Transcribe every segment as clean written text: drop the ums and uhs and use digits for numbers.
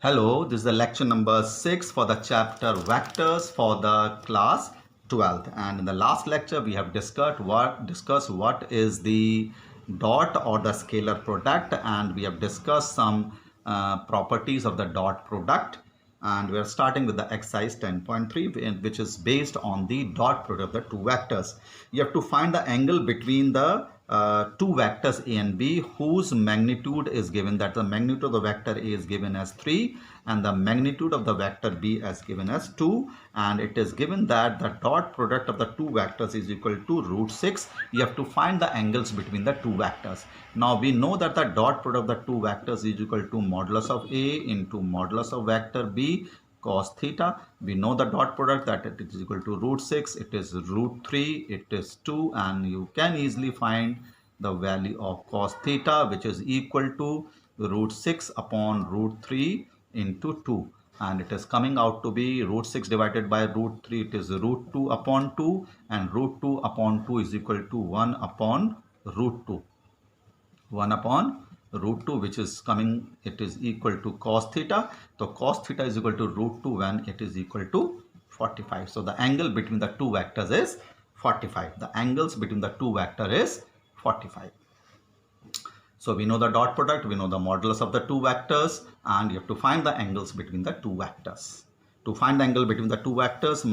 Hello, this is the lecture number 6 for the chapter Vectors for the class 12th. And in the last lecture, we have discussed what is the dot or the scalar product, and we have discussed some properties of the dot product. And we are starting with the exercise 10.3, which is based on the dot product of the two vectors. You have to find the angle between the two vectors A and B whose magnitude is given, that the magnitude of the vector A is given as 3 and the magnitude of the vector B as given as 2, and it is given that the dot product of the two vectors is equal to root 6. You have to find the angles between the two vectors. Now we know that the dot product of the two vectors is equal to modulus of A into modulus of vector B cos theta. We know the dot product that it is equal to root 6, it is root 3, it is 2, and you can easily find the value of cos theta, which is equal to root 6 upon root 3 into 2, and it is coming out to be root 6 divided by root 3, it is root 2 upon 2, and root 2 upon 2 is equal to 1 upon root 2. 1 upon root 2, which is coming, it is equal to cos theta. So cos theta is equal to root 2 when it is equal to 45. So the angle between the two vectors is 45. The angles between the two vectors is 45. So we know the dot product, we know the modulus of the two vectors, and you have to find the angles between the two vectors. To find the angle between the two vectors,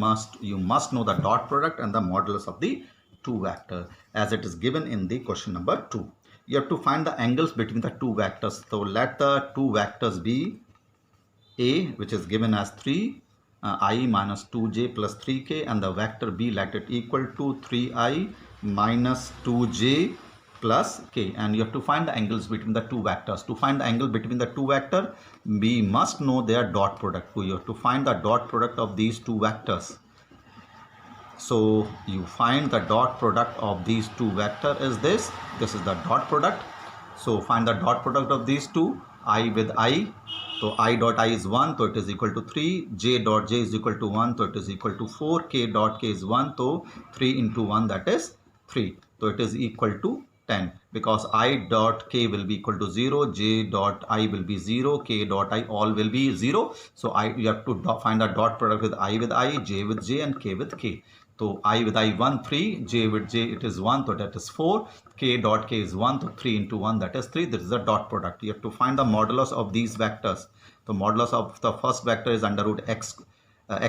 you must know the dot product and the modulus of the two vectors, as it is given in the question number 2. You have to find the angles between the two vectors. So let the two vectors be A, which is given as 3 I minus 2j plus 3k, and the vector B, let it equal to 3i minus 2j plus k, and you have to find the angles between the two vectors. To find the angle between the two vectors, we must know their dot product. So you have to find the dot product of these two vectors. So you find the dot product of these two vectors is this is the dot product. So find the dot product of these two, I with I. So I dot I is 1, so it is equal to 3, j dot j is equal to 1, so it is equal to 4, k dot k is 1, so 3 into 1, that is 3, so it is equal to 10, because I dot k will be equal to 0, j dot I will be 0, k dot I all will be 0. So you have to find the dot product with I, j with j, and k with k. So I with I 1, 3, j with j it is 1, so that is 4, k dot k is 1, so 3 into 1, that is 3. This is the dot product. You have to find the modulus of these vectors. The modulus of the first vector is under root x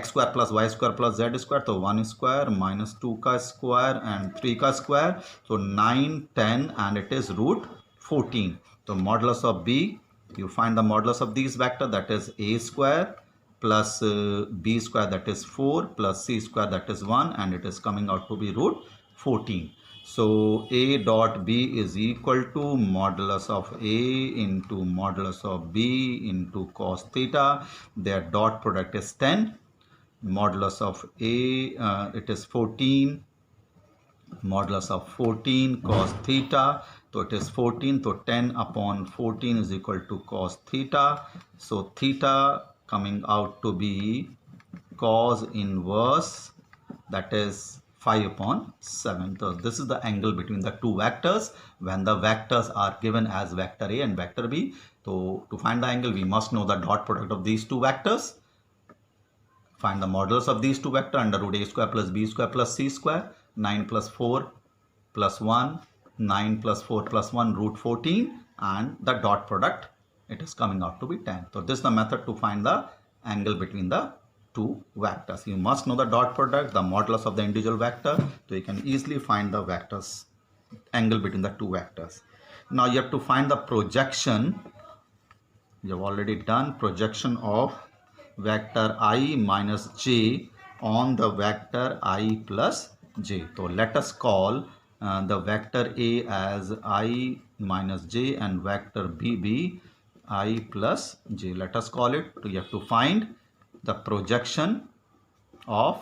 square plus y square plus z square. So 1 square minus 2 ka square and 3 ka square. So 9, 10, and it is root 14. So modulus of b, you find the modulus of these vector, that is a square plus b square, that is 4, plus c square, that is 1, and it is coming out to be root 14. So a dot b is equal to modulus of a into modulus of b into cos theta. Their dot product is 10. Modulus of a, it is 14. Modulus of 14 cos theta, so it is 14, so 10 upon 14 is equal to cos theta. So theta coming out to be cos inverse, that is 5 upon 7. So this is the angle between the two vectors when the vectors are given as vector A and vector B. So to find the angle, we must know the dot product of these two vectors. Find the modulus of these two vectors under root a square plus b square plus c square. 9 plus 4 plus 1, 9 plus 4 plus 1, root 14, and the dot product, it is coming out to be 10. So this is the method to find the angle between the two vectors. You must know the dot product, the modulus of the individual vector, so you can easily find the vectors angle between the two vectors. Now you have to find the projection. You have already done projection of vector I minus j on the vector I plus j. So let us call the vector A as I minus j and vector B be I plus j. Let us call it. So you have to find the projection of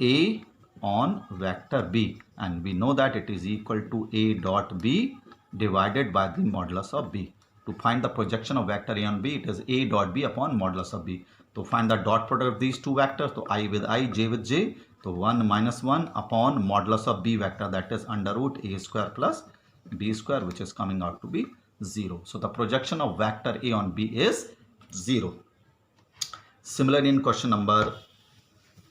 A on vector B, and we know that it is equal to A dot B divided by the modulus of B. To find the projection of vector A on B, it is A dot B upon modulus of B. To find the dot product of these two vectors, so I with I, j with j, so 1 minus 1 upon modulus of B vector, that is under root A square plus B square, which is coming out to be 0. So the projection of vector A on B is 0. Similarly, in question number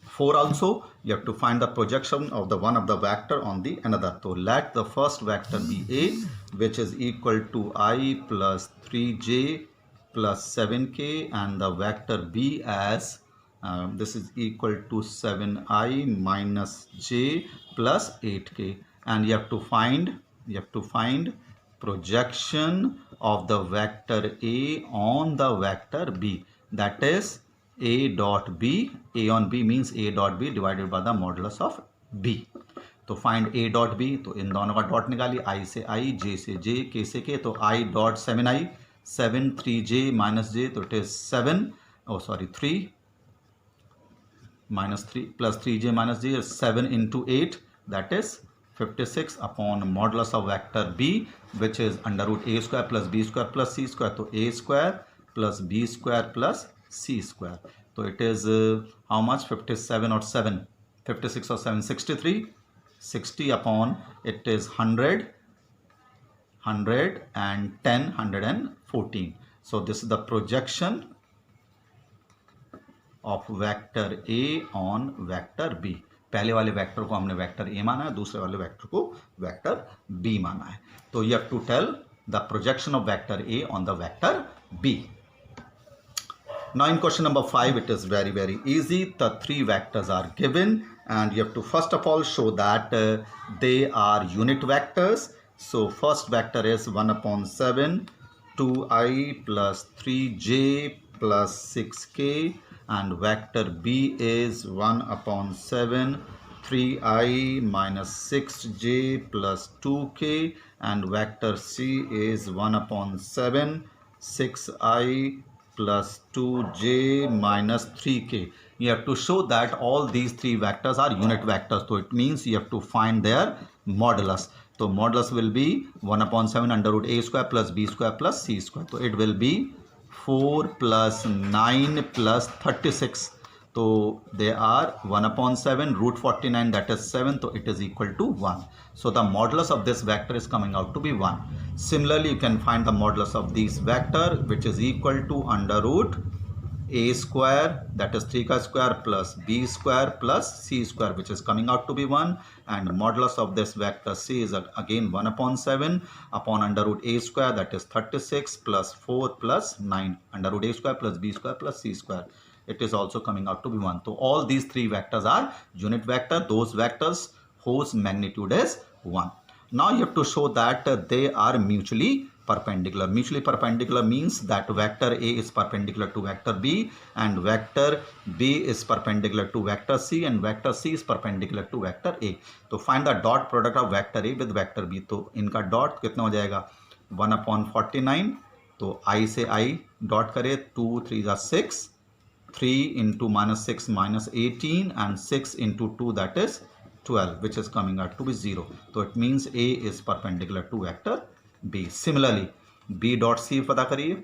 4 also, you have to find the projection of the one of the vector on the another. So let the first vector be A, which is equal to I plus 3j plus 7k, and the vector B as this is equal to 7i minus j plus 8k, and you have to find projection of the vector A on the vector B, that is A dot B. A on B means A dot B divided by the modulus of B. तो find A dot B, तो इन दोनों का dot निकालिए, I से I, J से J, K से K, तो I dot 7i, 7 3j minus j, तो it is 7 3 minus 3 plus 3j minus j is 7 into 8, that is 56 upon modulus of vector B, which is under root a square plus b square plus c square. So a square plus b square plus c square. So it is how much? 57 or 7? 56 or 7? 63. 60 upon it is 100, 110, 114. So this is the projection of vector A on vector B. पहले वाले vector को हमने vector A माना है, दूसरे वाले vector को vector B माना है. तो you have to tell the projection of vector A on the vector B. Now in question number 5, it is very, very easy. The three vectors are given and you have to first of all show that they are unit vectors. So first vector is 1 upon 7, 2i plus 3j plus 6k, and vector B is 1 upon 7, 3i minus 6j plus 2k, and vector C is 1 upon 7, 6i plus 2j minus 3k. You have to show that all these three vectors are unit vectors. So it means you have to find their modulus. So modulus will be 1 upon 7 under root a square plus b square plus c square. So it will be 4 plus 9 plus 36. So they are 1 upon 7 root 49, that is 7. So it is equal to 1. So the modulus of this vector is coming out to be 1. Similarly, you can find the modulus of these vector, which is equal to under root a square, that is 3 square plus b square plus c square, which is coming out to be 1, and modulus of this vector C is again 1 upon 7 upon under root a square, that is 36 plus 4 plus 9 under root a square plus b square plus c square. It is also coming out to be 1. So all these three vectors are unit vector, those vectors whose magnitude is 1. Now you have to show that they are mutually perpendicular. Mutually perpendicular means that vector A is perpendicular to vector B, and vector B is perpendicular to vector C, and vector C is perpendicular to vector A. तो find the dot product of vector A with vector B. तो इनका dot कितना हो जाएगा? 1 upon 49. तो I से I dot करे, 2 3 जा 6, 3 into minus 6 minus 18, and 6 into 2, that is 12, which is coming out to be 0. So it means A is perpendicular to vector B. Similarly, B dot C पता करिए.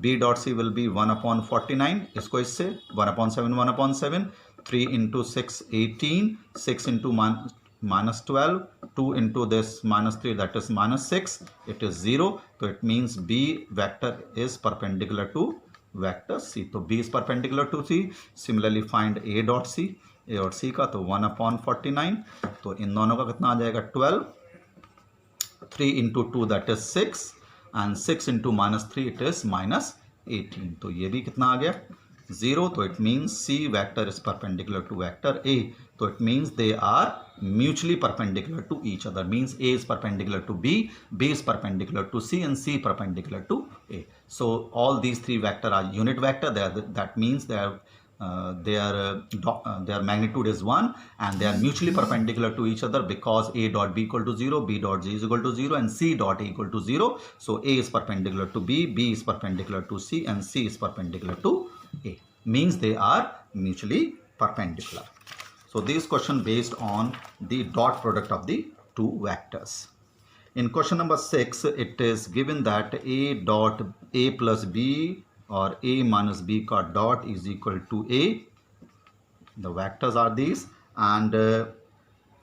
B dot C will be 1 upon 49. इसको इससे 1 upon 7, 1 upon 7, 3 into 6, 18, 6 into minus 12, 2 into this minus 3, that is minus 6. It is 0. So it means B vector is perpendicular to vector C. तो B is perpendicular to C. Similarly, find A dot C. A dot C का तो 1 upon 49. तो इन दोनों का कितना आ जाएगा? 12. 3 into 2, that is 6, and 6 into minus 3, it is minus 18. तो ये भी कितना आ गया? 0. तो it means C vector is perpendicular to vector A. So it means they are mutually perpendicular to each other. Means A is perpendicular to B, B is perpendicular to C, and C perpendicular to A. So all these three vector are unit vector. That means their magnitude is 1, and they are mutually perpendicular to each other because A dot B equal to 0, B dot G is equal to 0, and C dot A equal to 0. So A is perpendicular to B, B is perpendicular to C, and C is perpendicular to A. Means they are mutually perpendicular. So this question based on the dot product of the two vectors. In question number 6, it is given that A dot A plus B or A minus B ka dot is equal to A. The vectors are these, and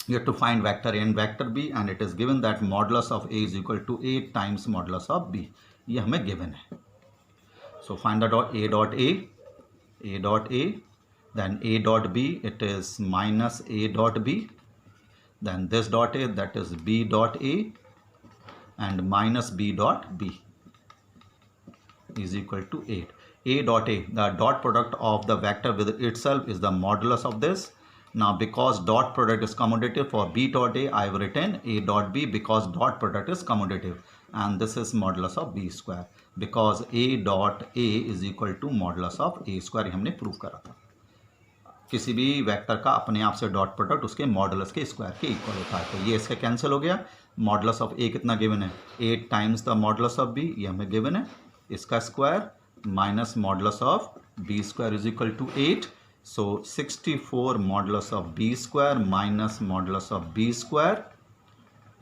you have to find vector A and vector B, and it is given that modulus of A is equal to 8 times modulus of B. ये हमें given है. So find the A dot A, then A dot B, it is minus A dot B, then this dot A, that is B dot A, and minus B dot B is equal to 8. A dot A, the dot product of the vector with itself is the modulus of this. Now because dot product is commutative, for B dot A I have written A dot B because dot product is commutative, and this is modulus of B square because A dot A is equal to modulus of A square. हमने prove करा था किसी भी vector का अपने आप से dot product उसके मॉडुलस के स्क्वायर के इक्वल होता है. तो ये इसका कैंसिल हो गया. मॉडुलस ऑफ ए कितना गिवन है 8 times the modulus of B, ये हमें गिवन है. इसका square minus modulus of B square is equal to 8. So 64 modulus of b square minus modulus of b square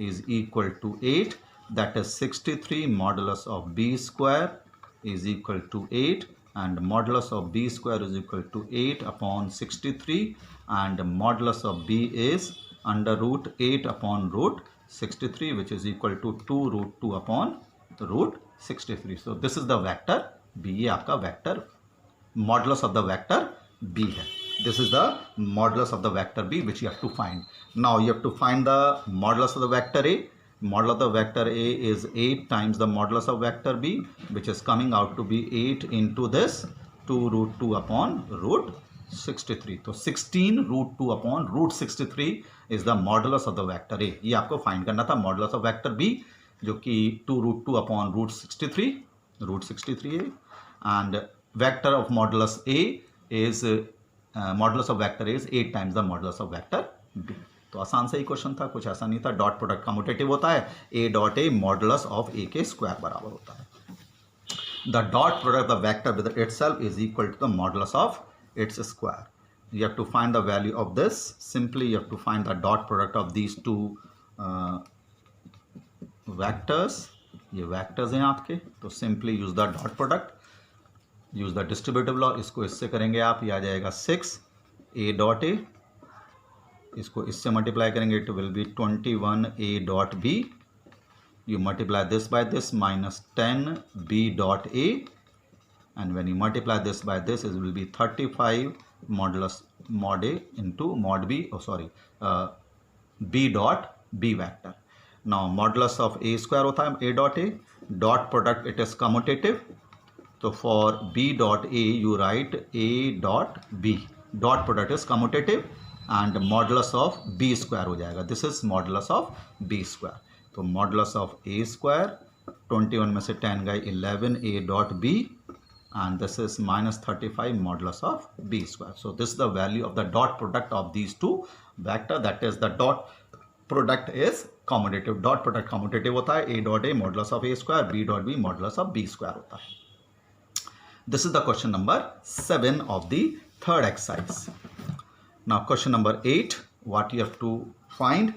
is equal to 8. That is 63 modulus of b square is equal to 8, and modulus of b square is equal to 8 upon 63, and modulus of b is under root 8 upon root 63, which is equal to 2 root 2 upon root 63. So this is the vector b. ये आपका vector modulus of the vector B है. This is the modulus of the vector B which you have to find. Now you have to find the modulus of the vector A. Modulus of the vector A is 8 times the modulus of vector B, which is coming out to be 8 into this 2 root 2 upon root 63. तो 16 root 2 upon root 63 is the modulus of the vector A. ये आपको find करना था modulus of vector B, जो कि 2 root 2 upon root 63 है, and vector of modulus A is modulus of vector A is 8 times the modulus of vector B. तो आसान सा ही क्वेश्चन था, कुछ ऐसा नहीं था. डॉट प्रोडक्ट कम्यूटेटिव होता है. A dot A modulus of A के स्क्वायर बराबर होता है. The dot product the vector with itself is equal to the modulus of its square. you have to find the value of this. Simply you have to find the dot product of these two vectors. ये vectors हैं आपके, तो simply use the dot product, use the distributive law. इसको इससे करेंगे आप, ये आ जाएगा 6 a dot a, इसको इससे मल्टीप्लाई करेंगे, it will be 21 a dot b. You multiply this by this, minus 10 b dot a, and when you multiply this by this, it will be 35 modulus mod a into mod b, b dot b vector. Now modulus of a square होता है a dot a, dot product it is commutative, so for b dot a you write a dot b, dot product is commutative, and modulus of b square हो जाएगा. This is modulus of b square. तो modulus of a square, 21 में से 10 गए 11 a dot b, and this is minus 35 modulus of b square. So this is the value of the dot product of these two vector, that is the dot product is commutative. Dot product commutative होता है, a dot a modulus of a square, b dot b modulus of b square होता है. This is the question number 7 of the third exercise. Now question number 8, what you have to find?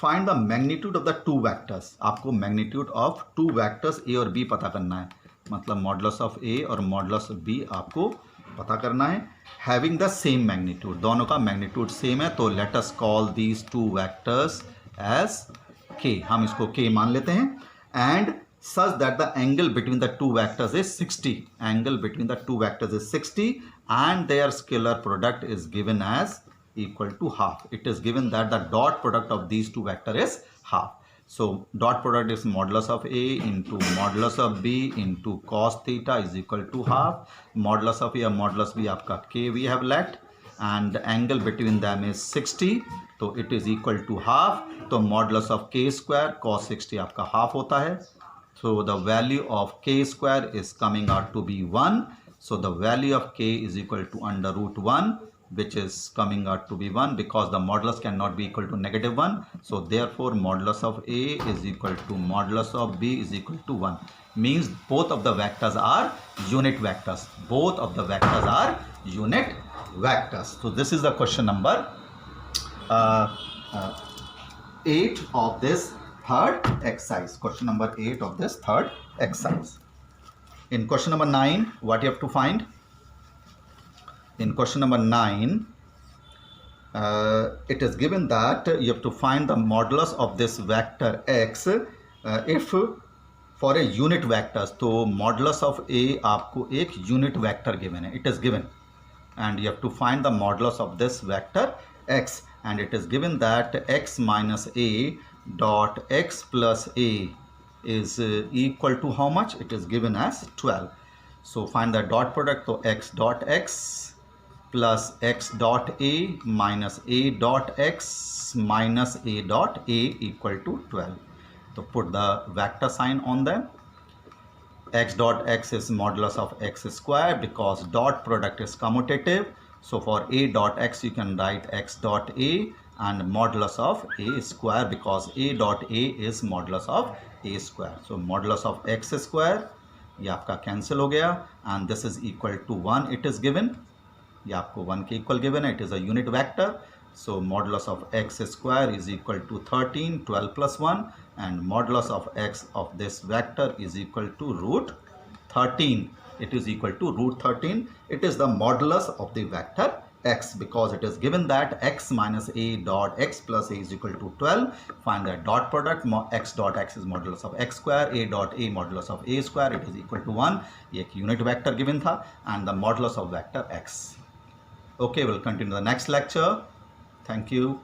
Find the magnitude of the two vectors. आपको magnitude of two vectors a और b पता करना है, मतलब modulus of a और modulus of b आपको पता करना है. Having the same magnitude, दोनों का magnitude same है, तो let us call these two vectors as k. हम इसको k मान लेते हैं. And such that the angle between the two vectors is 60. Angle between the two vectors is 60, and their scalar product is given as equal to half. It is given that the dot product of these two vector is half. So dot product is modulus of a into modulus of b into cos theta is equal to half. Modulus of a और modulus b आपका k we have let, and the angle between them is 60, तो it is equal to half. तो modulus of k square cos 60 आपका half होता है. So the value of k square is coming out to be 1. So the value of k is equal to under root 1, which is coming out to be 1 because the modulus cannot be equal to negative 1. So therefore modulus of a is equal to modulus of b is equal to 1. Means both of the vectors are unit vectors. Both of the vectors are unit vectors. So this is the question number 8 of this third exercise. Question number 8 of this third exercise. In question number 9, what you have to find? In question number 9, it is given that you have to find the modulus of this vector x if for a unit vectors. तो modulus of a आपको एक unit vector given है, it is given, and you have to find the modulus of this vector x, and it is given that x minus a dot x plus a is equal to how much? It is given as 12. So find the dot product. So x dot x plus x dot a minus a dot x minus a dot a equal to 12. So put the vector sign on them. X dot x is modulus of x square because dot product is commutative. So for a dot x you can write x dot a and modulus of a square because a dot a is modulus of a square. So modulus of x square ये आपका cancel हो गया, and this is equal to 1 it is given. ये आपको 1 के equal given है. It is a unit vector. So modulus of x square is equal to 13, 12 plus 1, and modulus of x of this vector is equal to root 13. It is equal to root 13. It is the modulus of the vector x because it is given that x minus a dot x plus a is equal to 12. Find the dot product. X dot x is modulus of x square, a dot a modulus of a square, it is equal to 1. ये एक unit vector given था, and the modulus of vector x. Okay, we'll continue the next lecture. Thank you.